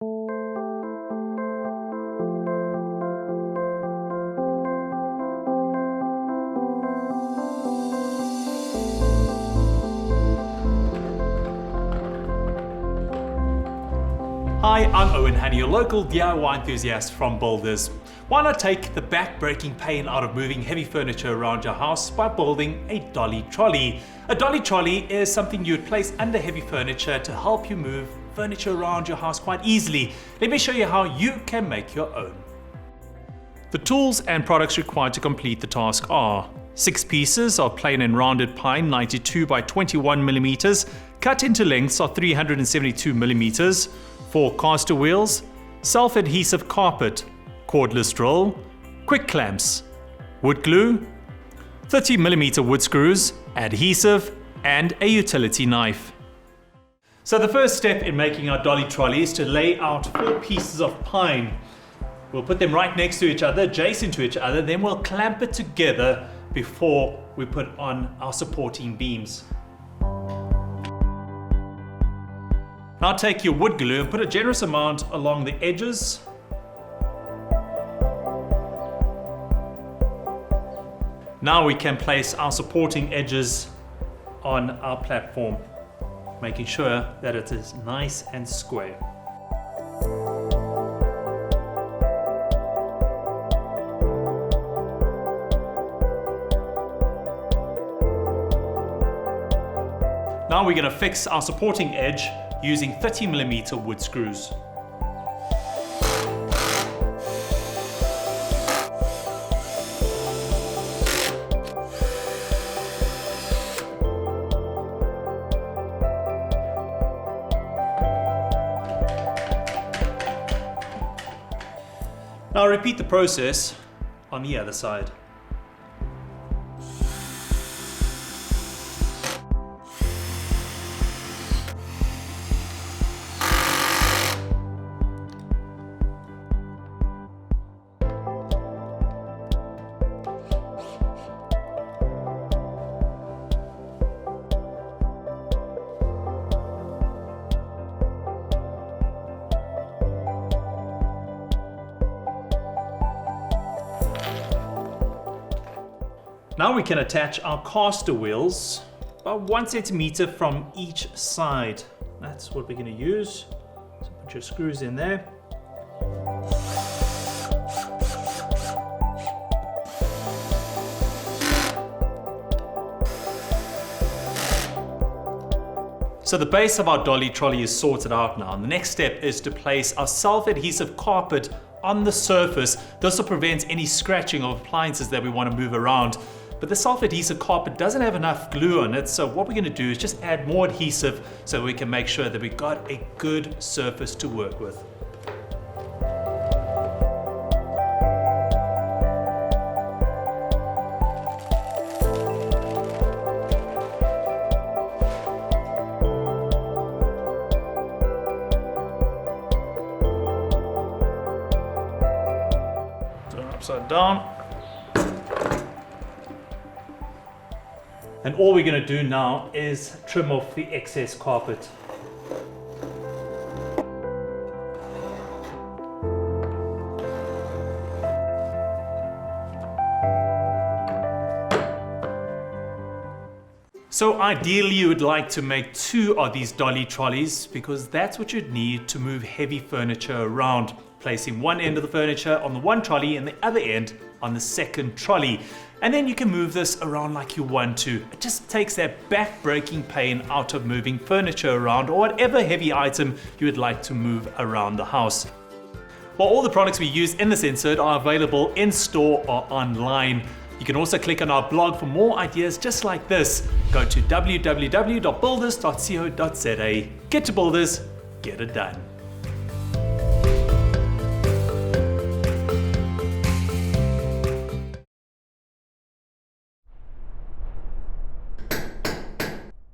Hi, I'm Owen Hanny, your local DIY enthusiast from Builders. Why not take the back-breaking pain out of moving heavy furniture around your house by building a dolly trolley? A dolly trolley is something you would place under heavy furniture to help you move furniture around your house quite easily. Let me show you how you can make your own. The tools and products required to complete the task are 6 pieces of plain and rounded pine 92 by 21 millimeters, cut into lengths of 372 millimeters, 4 caster wheels, self-adhesive carpet, cordless drill, quick clamps, wood glue, 30mm wood screws, adhesive, and a utility knife. So the first step in making our dolly trolley is to lay out 4 pieces of pine. We'll put them right next to each other, adjacent to each other, then we'll clamp it together before we put on our supporting beams. Now take your wood glue and put a generous amount along the edges. Now we can place our supporting edges on our platform, making sure that it is nice and square. Now we're going to fix our supporting edge using 30mm wood screws. Now repeat the process on the other side. Now we can attach our caster wheels about 1 centimeter from each side. That's what we're going to use. So put your screws in there. So the base of our dolly trolley is sorted out now. And the next step is to place our self-adhesive carpet on the surface. This will prevent any scratching of appliances that we want to move around. But the self-adhesive carpet doesn't have enough glue on it, so what we're going to do is just add more adhesive so we can make sure that we've got a good surface to work with. Turn it upside down. And all we're going to do now is trim off the excess carpet. So ideally you would like to make 2 of these dolly trolleys because that's what you'd need to move heavy furniture around, placing one end of the furniture on the one trolley and the other end on the second trolley. And then you can move this around like you want to. It just takes that back-breaking pain out of moving furniture around or whatever heavy item you would like to move around the house. Well, all the products we use in this insert are available in store or online. You can also click on our blog for more ideas just like this. Go to www.builders.co.za. Get to Builders, get it done.